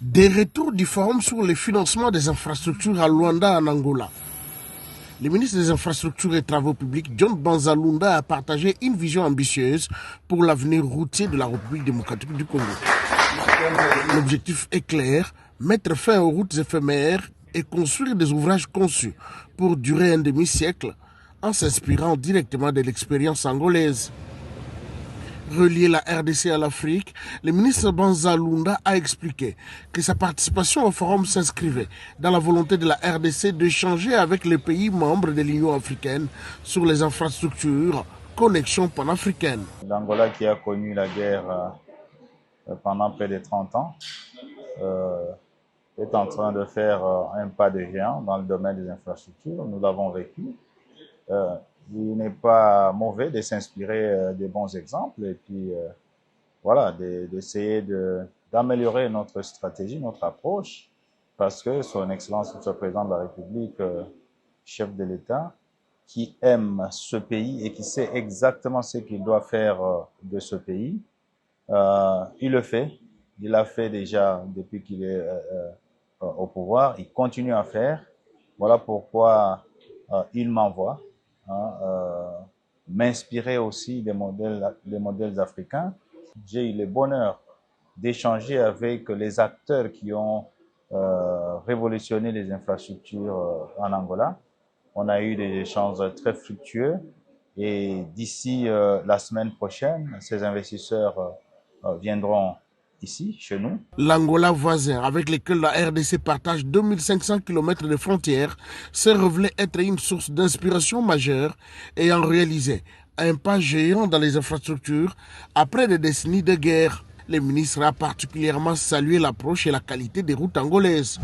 Des retours du forum sur le financement des infrastructures à Luanda en Angola. Le ministre des Infrastructures et Travaux publics, John Banzalunda, a partagé une vision ambitieuse pour l'avenir routier de la République démocratique du Congo. L'objectif est clair, mettre fin aux routes éphémères et construire des ouvrages conçus pour durer un demi-siècle en s'inspirant directement de l'expérience angolaise. Relier la RDC à l'Afrique, le ministre Banzalunda a expliqué que sa participation au forum s'inscrivait dans la volonté de la RDC d'échanger avec les pays membres de l'Union africaine sur les infrastructures, connexions panafricaines. L'Angola qui a connu la guerre pendant près de 30 ans est en train de faire un pas de géant dans le domaine des infrastructures. Nous l'avons vécu. Il n'est pas mauvais de s'inspirer des bons exemples et puis voilà, d'essayer d'améliorer notre stratégie, notre approche, parce que son Excellence, le Président de la République, chef de l'État, qui aime ce pays et qui sait exactement ce qu'il doit faire de ce pays, il le fait. Il l'a fait déjà depuis qu'il est au pouvoir. Il continue à faire. Voilà pourquoi il m'envoie m'inspirer aussi des modèles africains. J'ai eu le bonheur d'échanger avec les acteurs qui ont révolutionné les infrastructures en Angola. On a eu des échanges très fructueux et d'ici la semaine prochaine, ces investisseurs viendront ici, chez nous. L'Angola voisin, avec lequel la RDC partage 2500 km de frontières, s'est révélé être une source d'inspiration majeure ayant réalisé un pas géant dans les infrastructures après des décennies de guerre. Le ministre a particulièrement salué l'approche et la qualité des routes angolaises.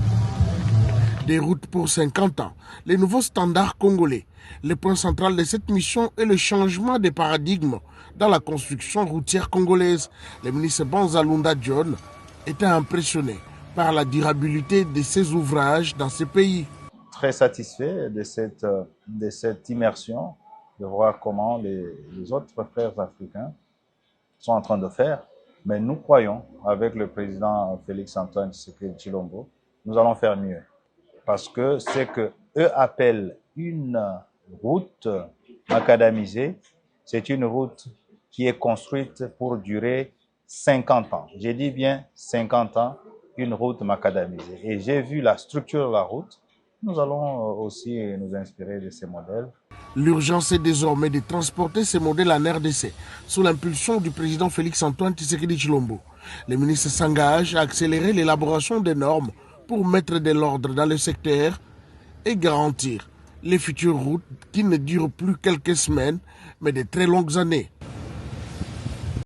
Des routes pour 50 ans, les nouveaux standards congolais. Le point central de cette mission est le changement de paradigme dans la construction routière congolaise. Le ministre Banzalunda John était impressionné par la durabilité de ces ouvrages dans ce pays. Très satisfait de cette immersion, de voir comment les autres frères africains sont en train de faire. Mais nous croyons, avec le président Félix-Antoine Tshisekedi Tshilombo, nous allons faire mieux. Parce que ce que eux appellent une route macadamisée, c'est une route qui est construite pour durer 50 ans. J'ai dit bien 50 ans, une route macadamisée. Et j'ai vu la structure de la route. Nous allons aussi nous inspirer de ces modèles. L'urgence est désormais de transporter ces modèles en RDC, sous l'impulsion du président Félix-Antoine Tshisekedi Tshilombo. Le ministre s'engage à accélérer l'élaboration des normes pour mettre de l'ordre dans le secteur et garantir les futures routes qui ne durent plus quelques semaines, mais de très longues années.